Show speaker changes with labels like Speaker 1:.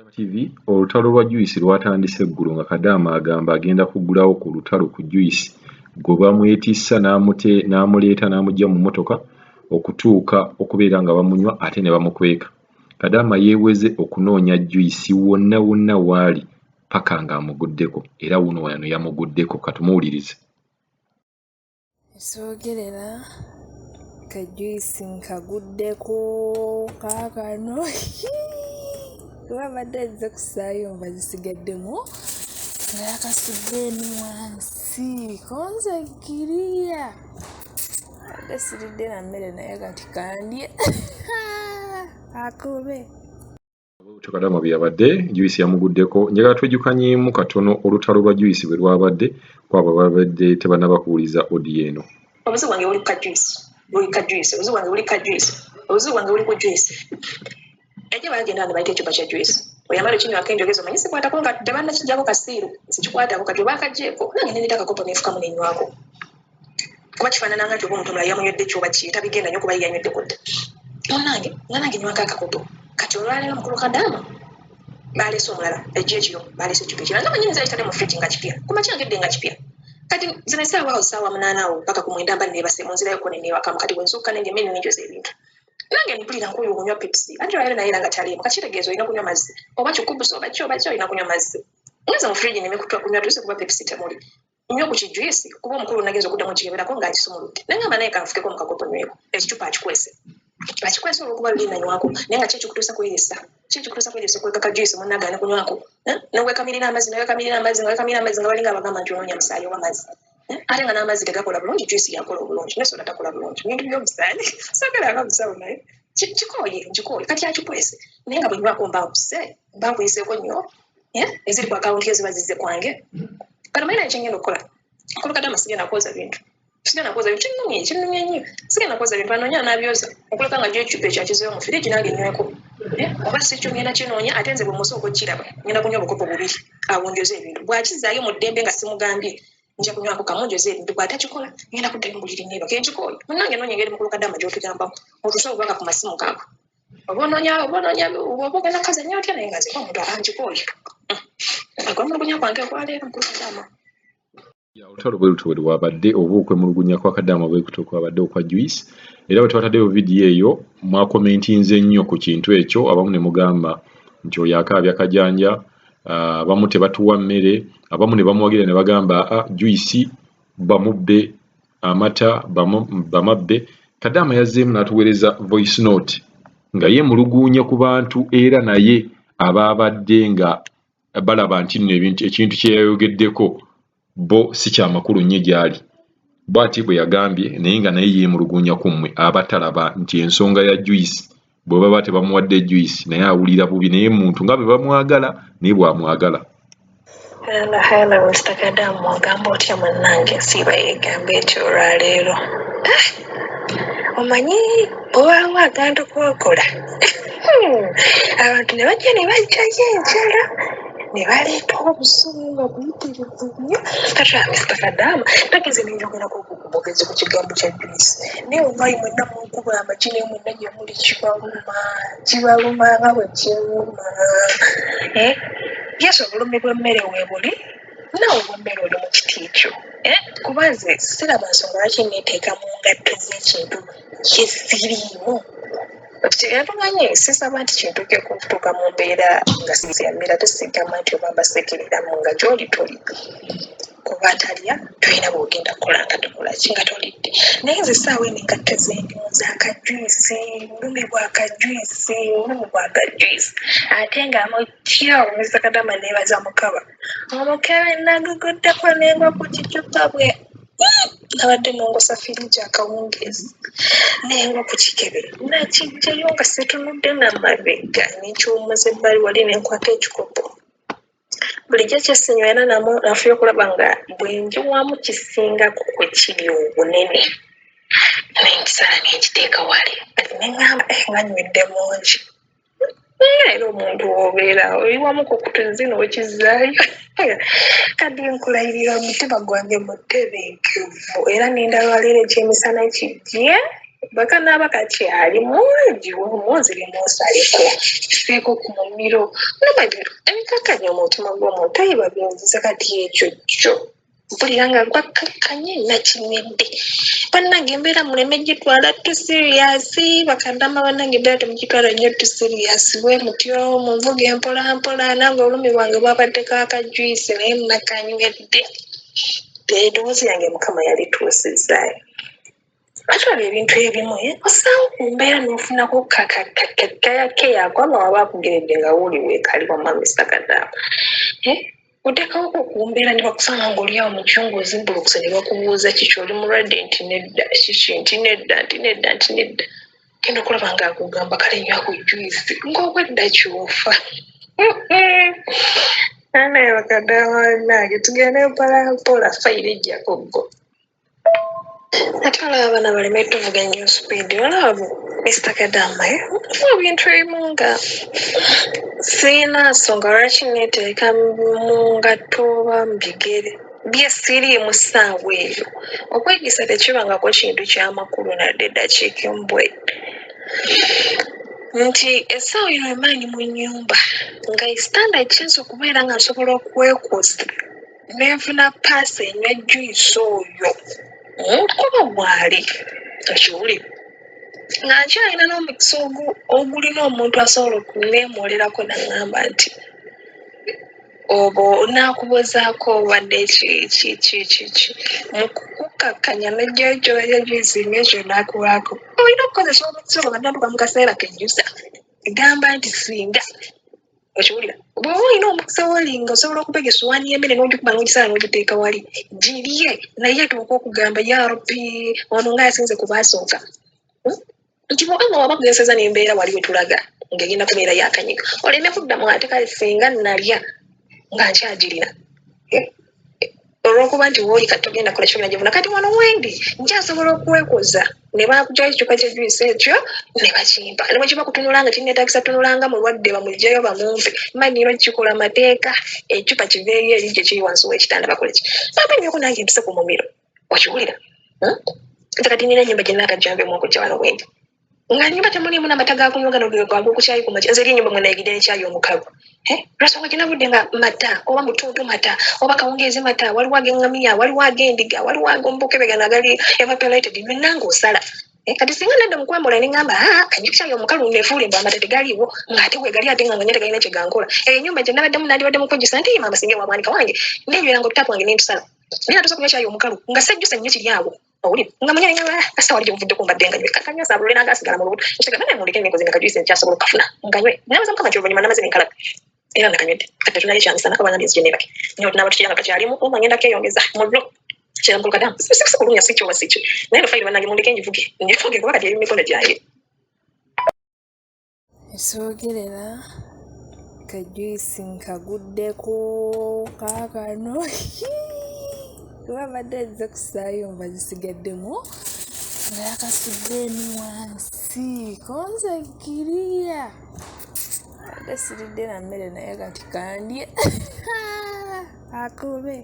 Speaker 1: TV olutalo lwa Joyce lwatandise eggulo nga Kadaama agamba agenda kuggulawo ku lutalo ku Joyce gwe bamwetissa n'amuleeta n'amuggya mu mmotoka okutuuka okubeera nga bamunywa ate ne bamukweka. Kadaama yeeweze okunoonya Joyce wonna wonna w'ali paka ng'amuguddeko era wuno wano yamuguddeko katumuwulirize.
Speaker 2: Soogerera ka Joyce nkaguddeko kaakano wabadde nze kusaayo mba zisigaddemu nga yakasuddeeni wansi konzagiriya adde siridde na mmere naye kati kandye akobe
Speaker 1: Kadaama bye yabadde Joyce yamuguddeko njagala twejjukanyeemu katono olutalo lwa Joyce bwe lwabadde kwabo babadde tebannabakuwuliza audio eno.
Speaker 3: Obuzibu wange buli ka Joyce, obuzibu wange buli ka Joyce, obuzibu wange buli ku Joyce. Ejje bagenda ne bayita ekyuma kya Joyce. Oyamala ekinywa akenjogezo manyi sikwatako nga tebannakijjako kasiiru sikikwatako kati oba akaggyeko nange ne ndita akakopo neefukamu nenywako. Kuba kifaanana nga nti oba omuntu mulala yamunywedde ekyoba kiyita bigenda nnyo kuba yanywedde kudda. Nange nywako akakopo. Kati olwaleero mukulu Kadaama baleese omulala ejje ekiro baleese ekyuma ekirala nga manyi nze ayitadde mu fridge nga kipya kumakya ngedde nga kipya. Kati zino essaawa awo ssaawa 8 awo paka ku 9 mba neebase mu nzirayoko neneewakamu kati bwe nsukka nenje mmere nenjoza ebintu. Nange mpulira nk'oyo okunywa Pepsi anti olwaleero naye era nga taliimu kakitegeeza olina kunywa mazzi oba kikubusa oba ki olina kunywa mazzi. Ngenze mu fridge nemekutwa kunywa Joyce kuba Pepsi temuli. Nnyo ku kijuice kuba omukulu nagenza okuddamu kigeberako ng'akisumuludde. Naye ngamba naye kanfukeko mu kakopo nyweko ekicupa akikwese. Akikwese olwokuba luli nanywako naye nga kyekikutuusa kweyisa. Kyekikutuusa kweyisa okweka ka Joyce munnagaana kunywako. N'owekamirira amazzi nga balinga abagamba nti onoonya musaayi oba mazzi. Ate nga n'amazzi tegakola bulungi Joyce yakola obulungi ne soda takola bulungi. Bintu by'omusaani soogeranga musawo naye nkikooye kati akikwese naye nga bwe nywako mba nkuyiseeko nnyo eziri ku akawunti eziba zizze kwange. Kati omanyira ekyengenda okukola mukulu Kadaama sigenda kwoza bintu kinnumye nnyo sigenda kwoza bintu anoonya n'abyoza okuleka nga gyo ekicupa ekyo akizeewo mu firiji nange nyweko oba si kyo ngenda kinoonya ate nze bwe musooka okukiraba ngenda kunywa obukopo bubiri awo njoze ebintu bw'akizaayo mu ddembe nga simugambye nja kunywako kamu njoze ebintu bw'atakikola ngenda kuddayo mu buliri neebaka enkikooye munnange noonya engeri mukulu Kadaama gy'otugambamu otusobola obubaka ku masimu gaako oba ogenda kazanya otya naye nga nze omuntu ankikooye akwemulugunya kwange okwaleero mukulu Kadaama.
Speaker 1: Olutalo bwe lutyo bwe lwabadde oba okwemulugunya kwa Kadaama bwe kutyo kwabadde okwa Joyce era bwe twataddeyo vidiyo eyo mwakomentinze nnyo ku kintu ekyo abamu ne mugamba nti oyo akaabya kajanja abamu tebatuwa mmere abamu ne bamuwagira ne bagamba Joyce bamubbe amata bamabbe. Kadaama yazzeemu n'atuweereza voice note nga yeemulugunya ku bantu era naye abaabadde nga balaba nti nno ekintu kye yayogeddeko bo si kyamakulu nnyo gyali bw'ati bwe yagambye naye nga naye yeemulugunya ku mmwe abatalaba nti ensonga ya Joyce bwe baba tebamuwadde Joyce naye awulira bubi naye muntu nga bwe bamwagala naye bw'amwagala.
Speaker 3: Hala Mr. Kadaama ogamba otya munnange siiba yeegamba ekyo olwaleero omanyi bw'obanga agenda okwekola abantu ne bajja ne bajjayo enjala ne baleeta obusuulu nga buyitirivu nnyo kati Mr. Kadaama nagenze nenjogerako okugezi ku kigambo kya Joyce naye olwayi mwenna munkuba amagi naye mwenna gye muli kibaluma nga bwe kiruma yesu obulumi bw'emmere weebuli naawe bw'emmere oli mu kiti ekyo kuba nze siraba nsonga lwaki neeteeka mu ngatto z'ekintu kye siriimu yatuganye sisaba nti kintuuke kutuuka mu mbeera nga siyamira tesigamba nti oba mbasekereramu nga gy'oli toli kuba talya tolina bw'ogenda kukola nga tokola ki nga tolidde naye nze essaawa eno engatto zendimu z'aka Joyce bulumi bw'aka Joyce ate nga mutya Mr. Kadaama neebaza mukaba omukabe naguguddeko nengwa ku kicupa bwe nabadde nongosa firiji akawungeezi nengwa ku kikebe nakijjayo nga situnudde namabega nekyowumuza ebbali wali nenkwata ekikopo bulijjo kyesinyo era nafuye okulaba nga bwenjiwamu kisingako kwe kiri obunene nenkisala nenkiteeka wali ati neŋŋamba nga nywedde mungi era omuntu obeera oliwamu ku kutuzino wekizaayo kadi nkulayirira omutima gwange mutebenkevu era nendalwaleero ekyemisana kijje bakanaaba kakyali mungi omwonzire munsaliko feeko ku mumiro nababiro ebikakkanya omutima gw'omuntu ayiba byonziza kati ekyo kyo mpulira nga gwakkakkanye nakinedde bannange embeera muleme gitwala tu siriyasi bakadama bannange embeera temugitwala nnyo tu siriyasi bwe mutyo munvuga empolampola nange olumi bwange bwabaddeko akajuyisi naye nakanywedde eddoboozi yange mukama yalituusizaayo atwala ebintu ebimu osaawo ku mbeera n'ofunako kayakeyakwaba waba akugeredde nga wooli weekaliwa mamisa kadaama oteekawoko ku mbeera ne bakusanga ng'oliawo mu kyungu ozimbulukuse ne bakubuuza kiki oli mulwadde nti nedda kiki nti nedda genda okulaba nga akugamba kale nywa ku juyisi ng'obwedda ky'ofa anaye bakadaama bannange tugende mpolampola fayiro ejjako ggo ate olaba abaana baleme tuvuga nnyo supiidi olabo Mr. Kadama ebintu ebimu nga sirina nsonga lwaki neetereka mu ngatto oba mu bigere byesiriimu ssaawa eyo okwegisa tekibangako kintu kyamakulu nadde eddakiika embwe nti essaawa eno emaanyi mu nnyumba nga standard chance okubeera nga nsobola okwekoza nenfuna paasi enywa juyisi oyo kuba bwali okiwulira nga nkyalina n'omukisa ogulina omuntu asobola okuneemolerako naŋŋamba nti obo onaakubuuzaako obadde kiki mukukkakkanya nejjojo juyisi nekyo naakubaako olina okukozesa omukisa ogwo baddaluka mu kaseera kejjusa egamba nti singa okiwulira bw'oba olina omukisa wolinga osobola okupega essuwaani y'emmere n'ogikuba n'ogisala n'ogiteeka wali girye naye tuuka okugamba yaropi ono ng'asinze ku baasooka nti bw'oba nga waba kugezeseza n'embeera wali we tulaga ng'egenda kubeera yakanyiga oleme kuddamu ate kale singa nalya nga nkyagirina olw'okuba nti wooli kati togenda kola kyo nagivuna kati wano wendi nkyasobola okwekoza ne bakujayo ekicupa ky'ejuyisi ekyo ne bakimpa ne bwe kiba kutunula nga kinneetaagisa tunulanga mulwadde bamugyeyo bamumpe manyiro kikola mateeka ekicupa kiveeyo eri gye kiri wansi w'ekitanda bakole ki baba nnyoko nange mpise ku mumiro okiwulira nze kati nina ennyumba gye naakajjambemu okujja wano wendi nga nnyumba temuliimu n'amata gakunywa gano gagokukyayi ku makya nze eri ennyumba mwe nayigidde n'ekyayi omukago lwasonga gye navudde nga mata oba mutuntu mata oba kawungeezi mata waliwo ag'eŋŋamiya waliwo ag'endiga waliwo ag'omubukebegano agali evaporated byonna ng'osala kati singa nedda mukwembola ne ŋŋamba kanywa ekyayi omukalu neefuule mbu amata tegaliiwo ng'ate weegali ate nga nganya tegalina kye gankola eyo ennyumba gye nabaddemu nandibadde mukujjusa nti maama singa ewamwanika wange ndenywera nga otutapu wange nentusala naye atuusa kunywa ekyayi omukalu nga sejjusa nnyo kiri awo owulira nga manya neŋŋamba kasa wali gye muvuddeko mbadde nga nywe kakanywa saabulule n'agaasigala mu lubuto nkitegeka naye mundeke neekoze nakajuyisi nkyasobola okukafuna nga nywe nabaza mukama kyoluvannyuma namaze nenkalaga era nakanywedde kati tetunalya ekyamisana kabanga ngenzi gye neebake naye otunaba tukirya nga kakyalimu oba ngenda keeyongeza mullo kyerampulu kadamu sikulumya si kyoba si kyo naye lufayiro bannange mundeke ngivuge ngivuge kuba kati eri mu mikono gyange
Speaker 2: esoogerera kajuyisi nkaguddeko kaakano wabadde nze kusaayo mba zisigaddemu nga yakasudde eni wansi konze nkiriya adde siridde na mmere naye kati kandye akube